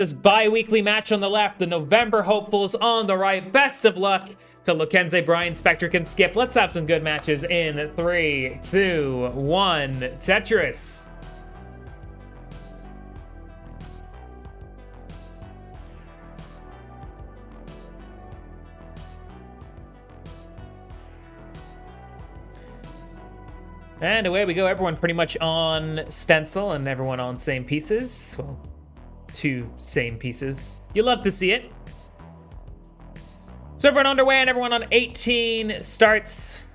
This bi-weekly match on the left, the November hopefuls on the right. Best of luck to Lokenze, Brian, Spectric, and Skip. Let's have some good matches in 3, 2, 1, Tetris. And away we go, everyone pretty much on stencil and everyone on same pieces. Well, 2 same pieces. You love to see it. So everyone underway and everyone on 18 starts.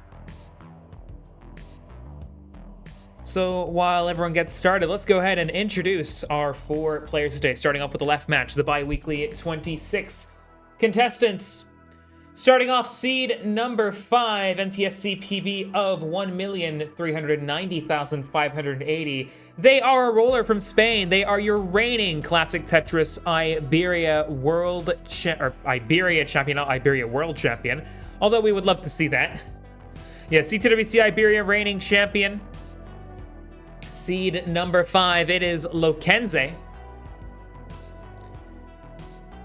So while everyone gets started, let's go ahead and introduce our 4 players today. Starting off with the left match, the bi-weekly 26 contestants. Starting off, seed number 5, NTSC PB of 1,390,580. They are a roller from Spain. They are your reigning Classic Tetris Iberia World Iberia Champion, not Iberia World Champion. Although we would love to see that. Yeah, CTBW Iberia reigning champion. Seed number 5, it is Lokenze.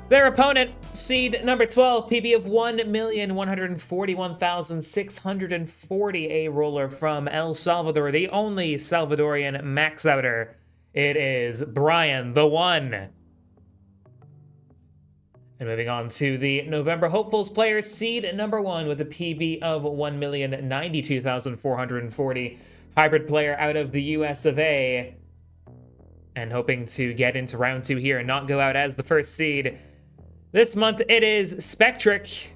Their opponent, seed number 12, PB of 1,141,640, a roller from El Salvador, the only Salvadorian max outer. It is Brian, the One. And moving on to the November hopefuls players, seed number 1 with a PB of 1,092,440, hybrid player out of the US of A, and hoping to get into round 2 here and not go out as the first seed. This month, it is Spectric.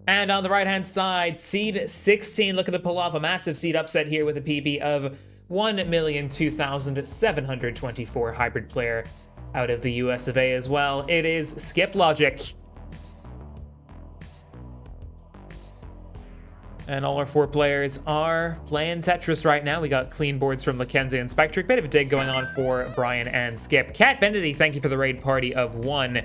And on the right-hand side, seed 16, looking to pull off a massive seed upset here with a PB of 1,002,724, hybrid player out of the US of A as well. It is Skip Logic. And all our 4 players are playing Tetris right now. We got clean boards from Lokenze and Spectric. Bit of a dig going on for Brian and Skip. Cat Vendity, thank you for the raid party of 1.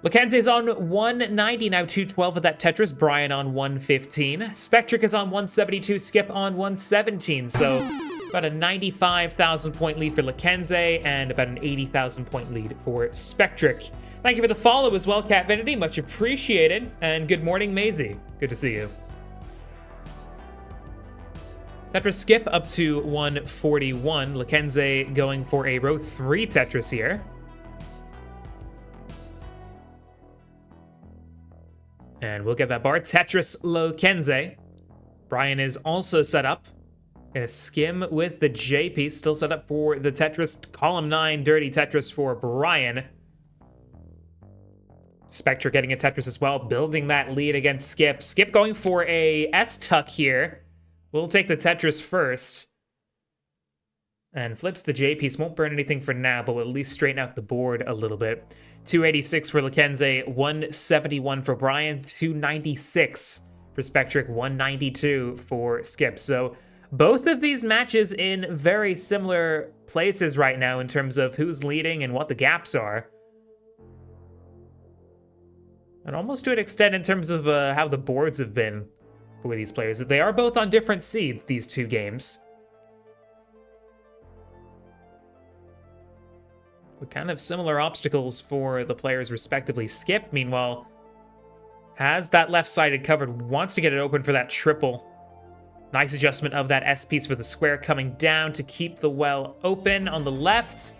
Lokenze's on 190, now 212 with that Tetris. Brian on 115. Spectric is on 172, Skip on 117. So about a 95,000 point lead for Lokenze and about an 80,000 point lead for Spectric. Thank you for the follow as well, Cat Vendity. Much appreciated. And good morning, Maisie. Good to see you. Tetris Skip up to 141. Lokenze going for a row 3 Tetris here. And we'll get that bar. Tetris Lokenze. Brian is also set up in a skim with the J piece. Still set up for the Tetris column 9 dirty Tetris for Brian. Spectre getting a Tetris as well, building that lead against Skip. Skip going for a S-tuck here. We'll take the Tetris first. And flips the J piece. Won't burn anything for now, but will at least straighten out the board a little bit. 286 for Lokenze, 171 for Brian, 296 for Spectric, 192 for Skip. So both of these matches in very similar places right now in terms of who's leading and what the gaps are. And almost to an extent in terms of how the boards have been for these players. They are both on different seeds, these 2 games. With kind of similar obstacles for the players respectively. Skip, meanwhile, has that left-sided covered, wants to get it open for that triple. Nice adjustment of that S-piece for the square coming down to keep the well open on the left.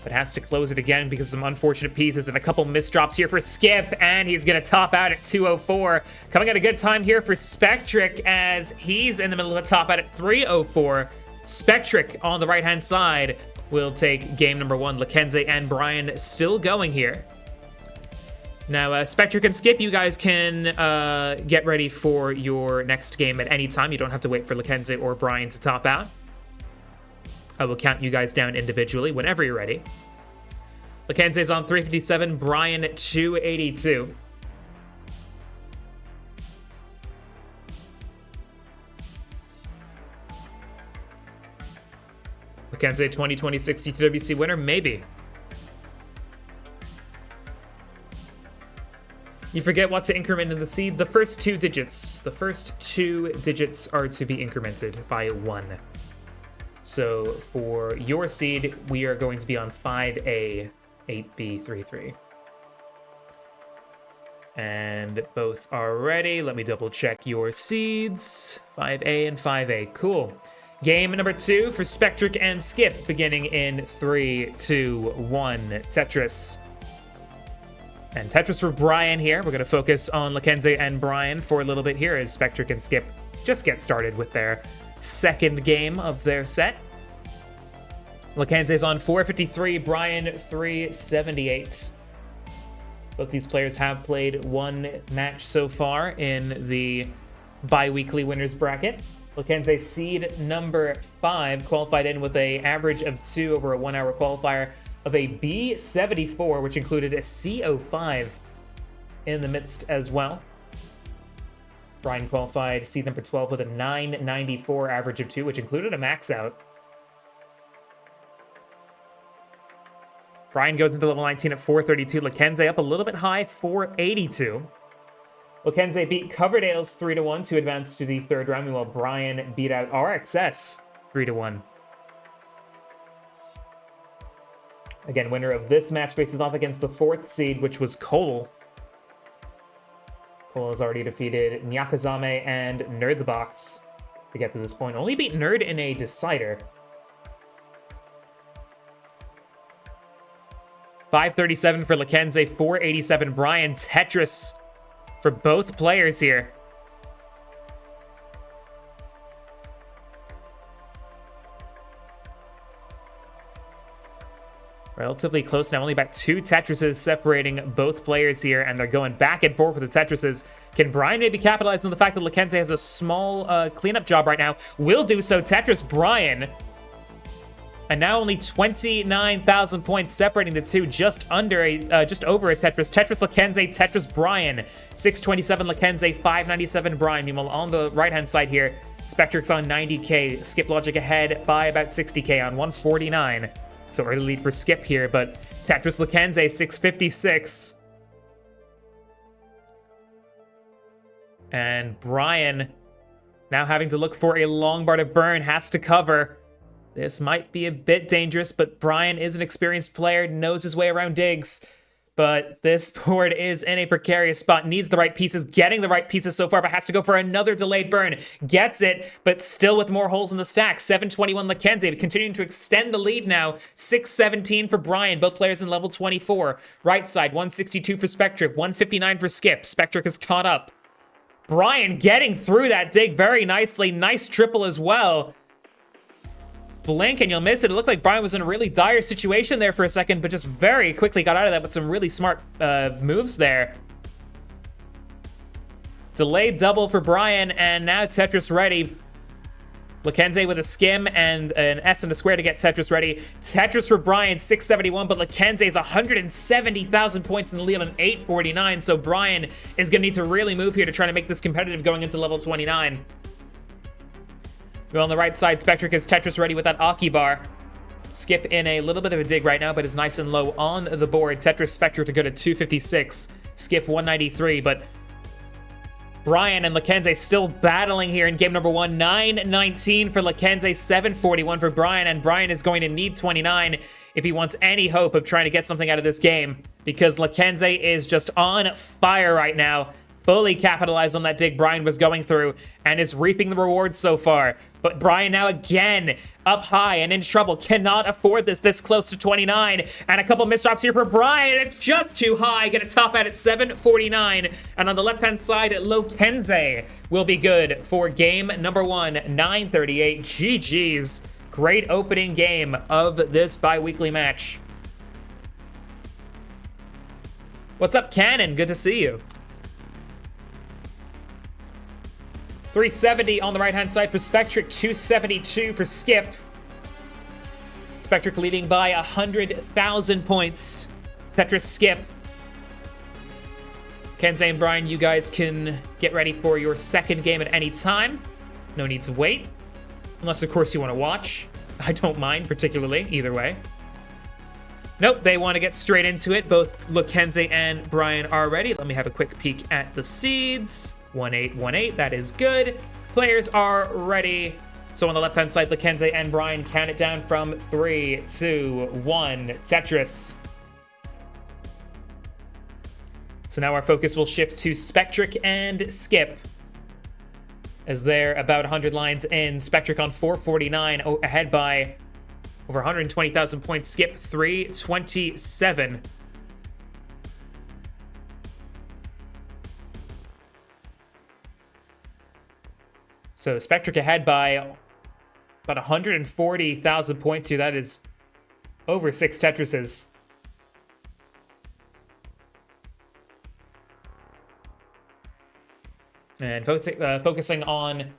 But has to close it again because of some unfortunate pieces and a couple misdrops here for Skip, and he's going to top out at 204. Coming at a good time here for Spectric as he's in the middle of the top out at 304. Spectric on the right-hand side will take game number 1. Lokenze and Brian still going here. Now, Spectric and Skip, you guys can get ready for your next game at any time. You don't have to wait for Lokenze or Brian to top out. I will count you guys down individually whenever you're ready. Lokenze's on 357, Brian 282. Lokenze 2026 CTWC winner? Maybe. You forget what to increment in the seed. The first 2 digits. The first 2 digits are to be incremented by 1. So for your seed, we are going to be on 5A, 8B, 3-3. And both are ready. Let me double check your seeds. 5A and 5A. Cool. Game number 2 for Spectric and Skip, beginning in 3, 2, 1. Tetris. And Tetris for Brian here. We're going to focus on Lokenze and Brian for a little bit here as Spectric and Skip just get started with their second game of their set. Lokenze's on 453, Brian 378. Both these players have played one match so far in the bi-weekly winners bracket. Lokenze seed number 5 qualified in with an average of 2 over a 1-hour qualifier of a B74, which included a CO5 in the midst as well. Brian qualified seed number 12 with a 994 average of 2, which included a max out. Brian goes into level 19 at 432. Lokenze up a little bit high, 482. Lokenze beat Coverdale's 3-1 to advance to the third round, meanwhile Brian beat out RXS 3-1. Again, winner of this match faces off against the 4th seed, which was Cole. Cole has already defeated Nyakazame and Nerd the Box to get to this point. Only beat Nerd in a decider. 537 for Lokenze, 487 Brian. Tetris for both players here. Relatively close now, only about 2 Tetrises separating both players here, and they're going back and forth with the Tetrises. Can Brian maybe capitalize on the fact that Lokenze has a small cleanup job right now? Will do so. Tetris Brian. And now only 29,000 points separating the two, just over a Tetris. Tetris Lokenze, Tetris Brian. 627 Lokenze, 597 Brian. Meanwhile, on the right-hand side here, Spectric's on 90k. Skip Logic ahead by about 60k on 149. So early lead for Skip here, but Tetris Lokenze, 656. And Brian, now having to look for a long bar to burn, has to cover. This might be a bit dangerous, but Brian is an experienced player, knows his way around digs. But this board is in a precarious spot, needs the right pieces, getting the right pieces so far, but has to go for another delayed burn. Gets it, but still with more holes in the stack. 721 Lokenze, continuing to extend the lead now. 617 for Brian, both players in level 24. Right side, 162 for Spectric, 159 for Skip. Spectric is caught up. Brian getting through that dig very nicely. Nice triple as well. Blink and you'll miss it. It looked like Brian was in a really dire situation there for a second, but just very quickly got out of that with some really smart moves there. Delayed double for Brian, and now Tetris ready. Lokenze with a skim and an S and a square to get Tetris ready. Tetris for Brian, 671, but Lokenze is 170,000 points in the lead on 849, so Brian is going to need to really move here to try to make this competitive going into level 29. On the right side, Spectric is Tetris ready with that Aki bar. Skip in a little bit of a dig right now, but is nice and low on the board. Tetris Spectric to go to 256. Skip 193, but Brian and Lokenze still battling here in game number 1. 919 for Lokenze, 741 for Brian, and Brian is going to need 29 if he wants any hope of trying to get something out of this game, because Lokenze is just on fire right now. Fully capitalized on that dig Brian was going through and is reaping the rewards so far. But Brian now again up high and in trouble. Cannot afford this close to 29. And a couple misdrops here for Brian. It's just too high. Gonna top out at 749. And on the left-hand side, Lokenze will be good for game number 1, 938. GG's. Great opening game of this bi-weekly match. What's up, Cannon? Good to see you. 370 on the right-hand side for Spectric, 272 for Skip. Spectric leading by 100,000 points. Tetris Skip. Kenzie and Brian, you guys can get ready for your second game at any time. No need to wait. Unless, of course, you want to watch. I don't mind, particularly, either way. Nope, they want to get straight into it. Both Lokenze and Brian are ready. Let me have a quick peek at the seeds. 1818, that is good. Players are ready. So on the left-hand side, Lokenze and Brian count it down from 3, 2, 1. Tetris. So now our focus will shift to Spectric and Skip, as they're about 100 lines in. Spectric on 449, ahead by over 120,000 points. Skip 327. So Spectric ahead by about 140,000 points here. That is over 6 Tetrises. And focusing on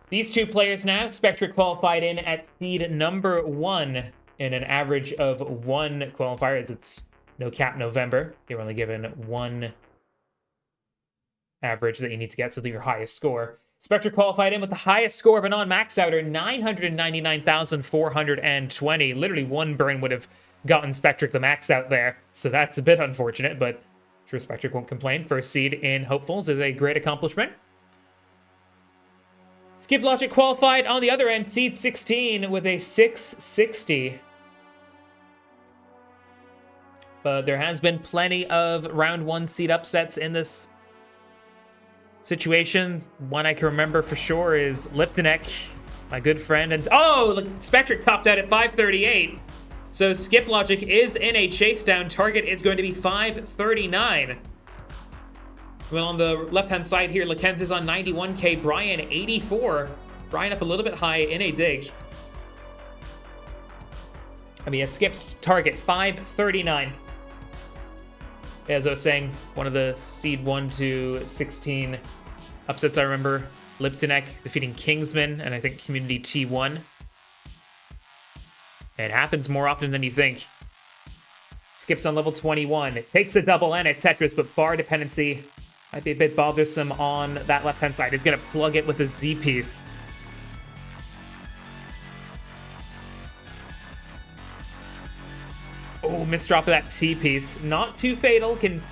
these two players now. Spectric qualified in at seed number 1 in an average of 1 qualifier, as it's no cap November. You're only given 1 average that you need to get, so your highest score. Spectric qualified in with the highest score of a non-max outer, 999,420. Literally 1 burn would have gotten Spectric the max out there, so that's a bit unfortunate, but I'm sure Spectric won't complain. First seed in Hopefuls is a great accomplishment. Skip Logic qualified on the other end, seed 16 with a 660. But there has been plenty of round 1 seed upsets in this situation. One I can remember for sure is Liptonek, my good friend. And oh, Spectric topped out at 538. So Skip Logic is in a chase down. Target is going to be 539. Well, on the left-hand side here, Lokenze is on 91k, Brian 84. Brian up a little bit high in a dig. I mean, Skip's target, 539. As I was saying, one of the seed 1 to 16 upsets I remember, Liptonek defeating Kingsman and I think Community T1. It happens more often than you think. Skip's on level 21. It takes a double and a Tetris, but bar dependency might be a bit bothersome on that left-hand side. He's going to plug it with a Z piece. Oh, misdrop of that T piece. Not too fatal. Can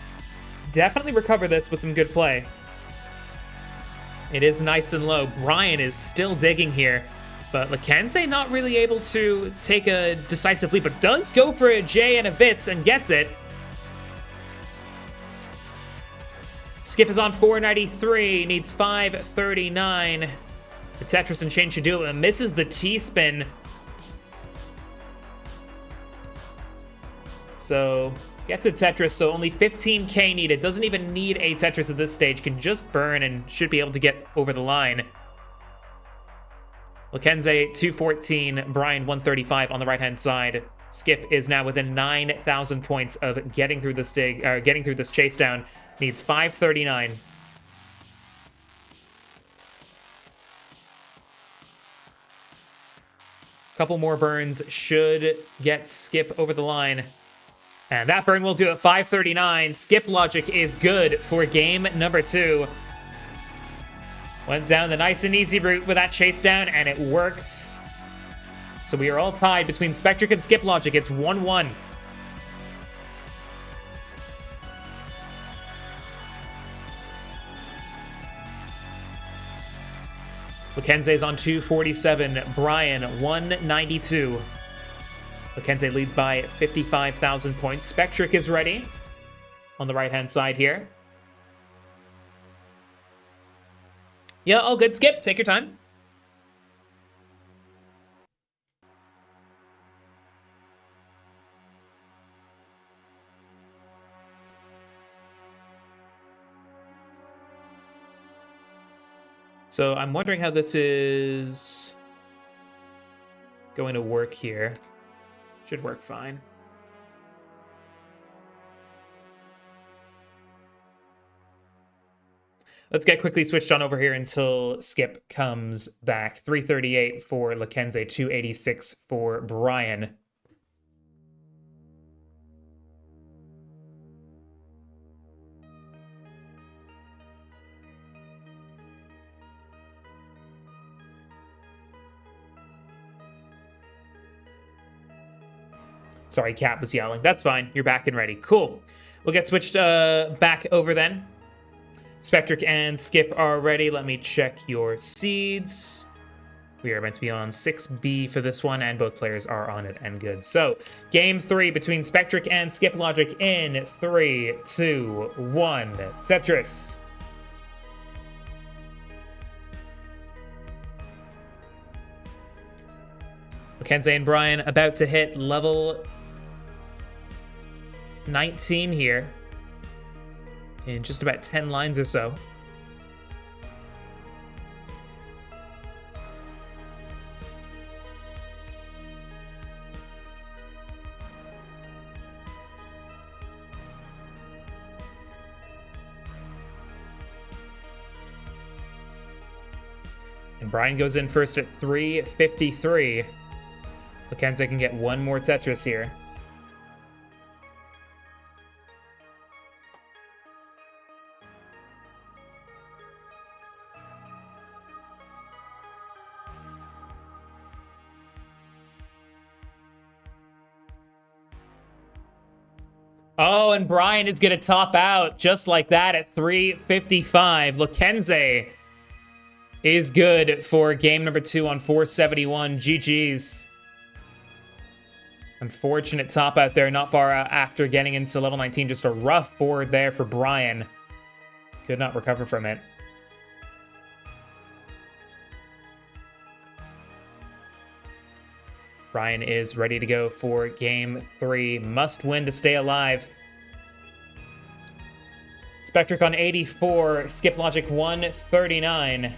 definitely recover this with some good play. It is nice and low. Brian is still digging here, but Lokenze not really able to take a decisive leap, but does go for a J and a Vitz and gets it. Skip is on 493, needs 539. The Tetris and Chain should do it, and misses the T-spin. So, gets a Tetris, so only 15k needed. Doesn't even need a Tetris at this stage. Can just burn and should be able to get over the line. Lokenze, 214. Brian, 135 on the right-hand side. Skip is now within 9,000 points of getting through this getting through this chase down. Needs 539. Couple more burns should get Skip over the line. And that burn will do it. 539. Skip Logic is good for game number 2. Went down the nice and easy route with that chase down, and it worked. So we are all tied between Spectric and Skip Logic. It's 1-1. Lokenze is on 247. Brian, 192. Lokenze leads by 55,000 points. Spectric is ready on the right-hand side here. Yeah, all good. Skip, take your time. So I'm wondering how this is going to work here. Should work fine. Let's get quickly switched on over here until Skip comes back. 338 for Lokenze, 286 for Brian. Sorry, Cat was yelling. That's fine. You're back and ready. Cool. We'll get switched back over then. Spectric and Skip are ready. Let me check your seeds. We are meant to be on 6B for this one, and both players are on it and good. So, game 3 between Spectric and Skip Logic in 3, 2, 1. Tetris. Lokenze and Brian about to hit level 19 here in just about 10 lines or so. And Brian goes in first at 353. Lokenze can get one more Tetris here. Oh, and Brian is going to top out just like that at 355. Lokenze is good for game number 2 on 471. GG's. Unfortunate top out there, not far after getting into level 19. Just a rough board there for Brian. Could not recover from it. Brian is ready to go for game 3. Must win to stay alive. Spectric on 84, Skip Logic 139.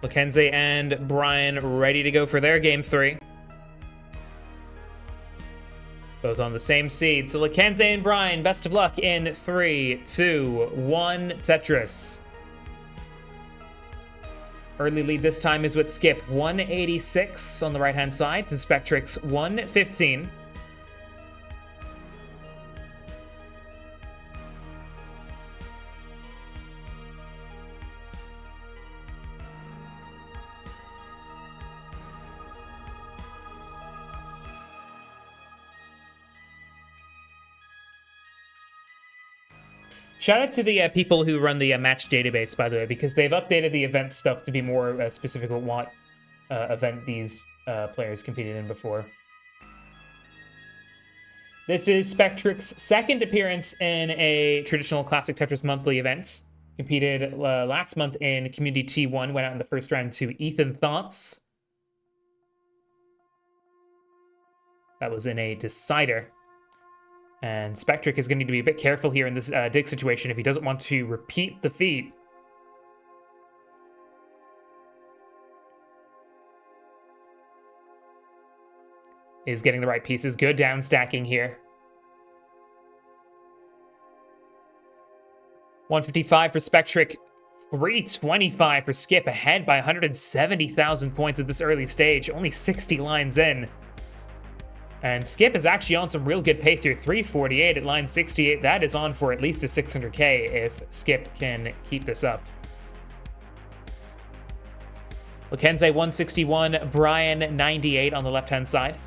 Lokenze and Brian ready to go for their game 3. Both on the same seed. So Lokenze and Brian, best of luck in 3, 2, 1, Tetris. Early lead this time is with Skip, 186 on the right-hand side to Spectric's 115. Shout out to the people who run the match database, by the way, because they've updated the event stuff to be more specific with what event these players competed in before. This is Spectric's second appearance in a traditional Classic Tetris monthly event. Competed last month in Community T1, went out in the first round to Ethan Thoughts. That was in a decider. And Spectric is going to need to be a bit careful here in this dig situation if he doesn't want to repeat the feat. Is getting the right pieces. Good down stacking here. 155 for Spectric. 325 for Skip. Ahead by 170,000 points at this early stage. Only 60 lines in. And Skip is actually on some real good pace here. 348 at line 68. That is on for at least a 600k if Skip can keep this up. Lokenze 161, Brian 98 on the left-hand side.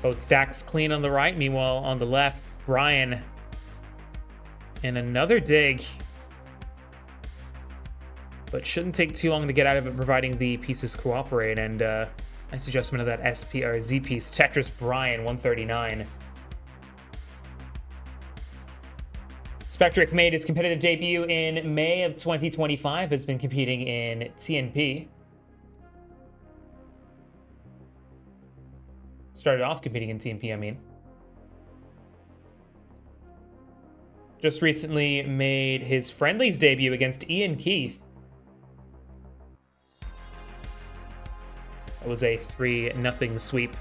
Both stacks clean on the right. Meanwhile, on the left, Brian in another dig. But shouldn't take too long to get out of it, providing the pieces cooperate. And nice adjustment of that SP or Z piece. Tetris Brian, 139. Spectric made his competitive debut in May of 2025. Has been competing in TNP. Started off competing in TNP, I mean. Just recently made his friendlies debut against Ian Keith. That was a 3-0 sweep.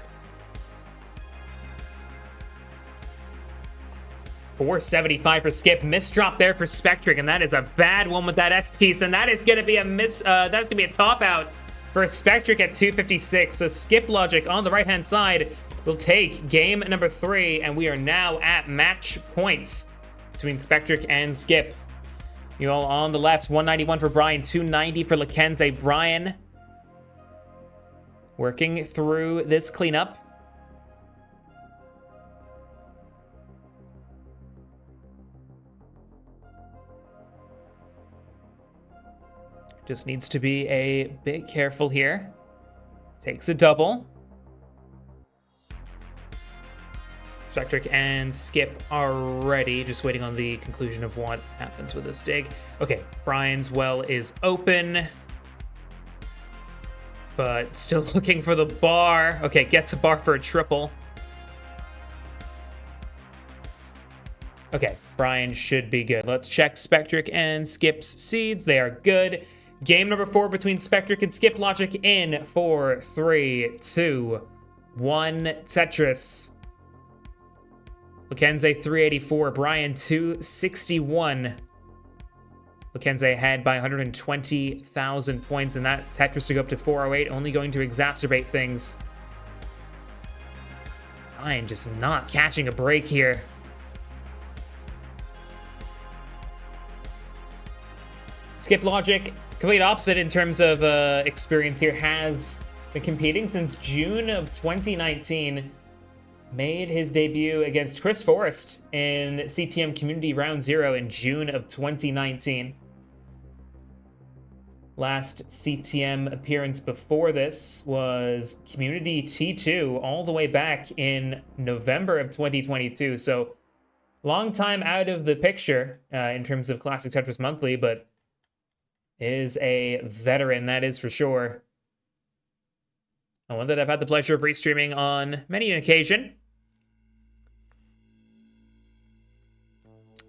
475 for Skip. Misdrop there for Spectric, and that is a bad one with that S piece, and that is going to be a that's going to be a top out for Spectric at 256. So Skip Logic on the right-hand side will take game number 3, and we are now at match points. between Spectric and Skip. You all on the left, 191 for Brian, 290 for Lokenze. Brian working through this cleanup. Just needs to be a bit careful here. Takes a double. Spectric and Skip are ready, just waiting on the conclusion of what happens with this dig. Okay, Brian's well is open, but still looking for the bar. Okay, gets a bar for a triple. Okay, Brian should be good. Let's check Spectric and Skip's seeds. They are good. Game number 4 between Spectric and Skip Logic in 4, 3, 2, 1. Tetris. Lokenze 384, Brian 261. Lokenze ahead by 120,000 points, and that Tetris to go up to 408, only going to exacerbate things. Brian just not catching a break here. Skip Logic, complete opposite in terms of experience here, has been competing since June of 2019. Made his debut against Chris Forrest in CTM Community Round 0 in June of 2019. Last CTM appearance before this was Community T2 all the way back in November of 2022. So long time out of the picture in terms of Classic Tetris Monthly, but is a veteran, that is for sure. And one that I've had the pleasure of restreaming on many an occasion.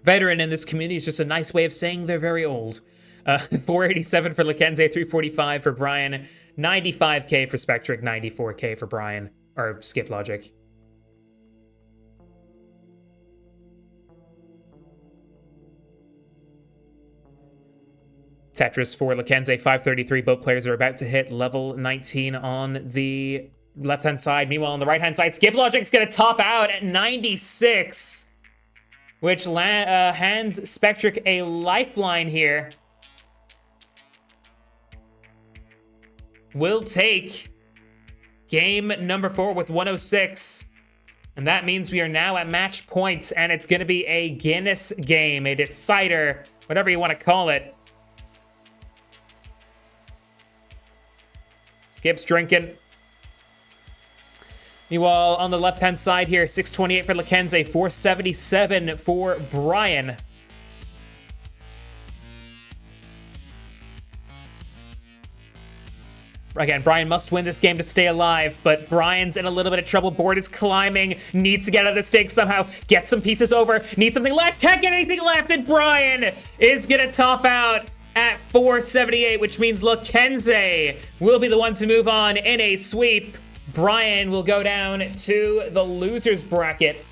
Veteran in this community is just a nice way of saying they're very old. 487 for Lokenze, 345 for Brian, 95k for Spectric, 94k for Brian, or Skip Logic. Tetris for Lokenze, 533. Both players are about to hit level 19 on the left-hand side. Meanwhile, on the right-hand side, Skip Logic's going to top out at 96. Which hands Spectric a lifeline here. Will take game number 4 with 106. And that means we are now at match point, and it's going to be a Guinness game, a decider, whatever you want to call it. Skip's drinking. Meanwhile, on the left-hand side here, 628 for Lokenze, 477 for Brian. Again, Brian must win this game to stay alive, but Brian's in a little bit of trouble. Board is climbing, needs to get out of the stake somehow, get some pieces over, needs something left, can't get anything left, and Brian is gonna top out at 478, which means Lokenze will be the one to move on in a sweep. Brian will go down to the loser's bracket.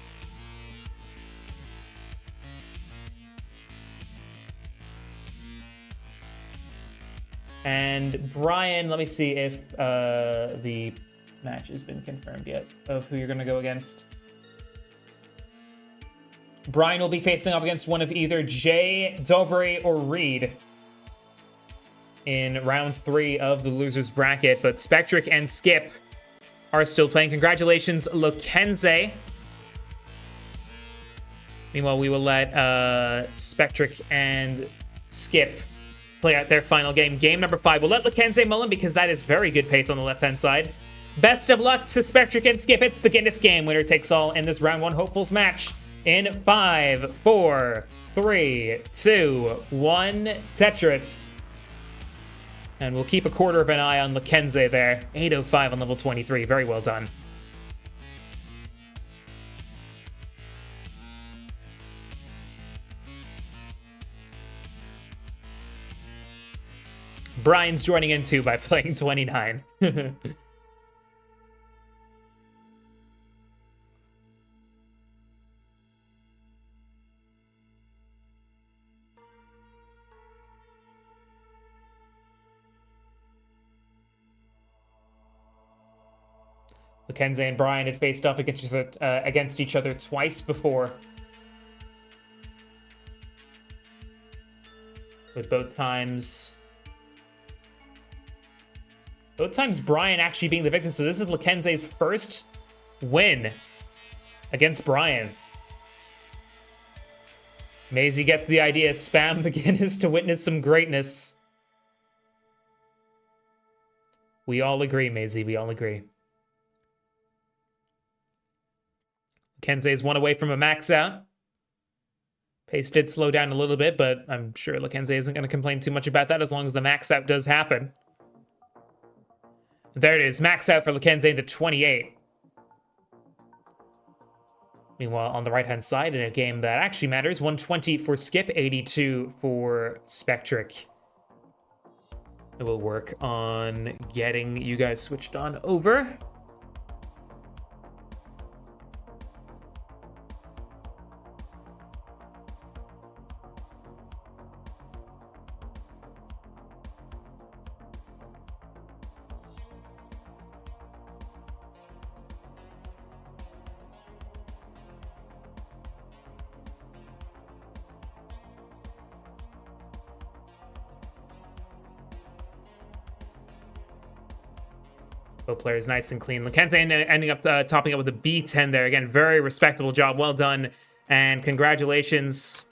And Brian, let me see if the match has been confirmed yet of who you're going to go against. Brian will be facing off against one of either Jay, Dobry, or Reed in round 3 of the loser's bracket. But Spectric and Skip are still playing. Congratulations, Lokenze. Meanwhile, we will let Spectric and Skip play out their final game. Game number 5. We'll let Lokenze mull in because that is very good pace on the left-hand side. Best of luck to Spectric and Skip. It's the Guinness game. Winner takes all in this round 1 hopefuls match. In 5, 4, 3, 2, 1, Tetris. And we'll keep a quarter of an eye on Lokenze there. 805 on level 23. Very well done. Brian's joining in too by playing 29. Lokenze and Brian had faced off against each other twice before. with both times Brian actually being the victim. So this is Lokenze's first win against Brian. Maisie gets the idea. Spam the Guinness to witness some greatness. We all agree, Maisie. We all agree. Lokenze is one away from a max out. Pace did slow down a little bit, but I'm sure Lokenze isn't going to complain too much about that as long as the max out does happen. There it is. Max out for Lokenze into 28. Meanwhile, on the right-hand side, in a game that actually matters, 120 for Skip, 82 for Spectric. It will work on getting you guys switched on over. Both players nice and clean. Lokenze ending up topping up with a B10 there. Again, very respectable job. Well done. And congratulations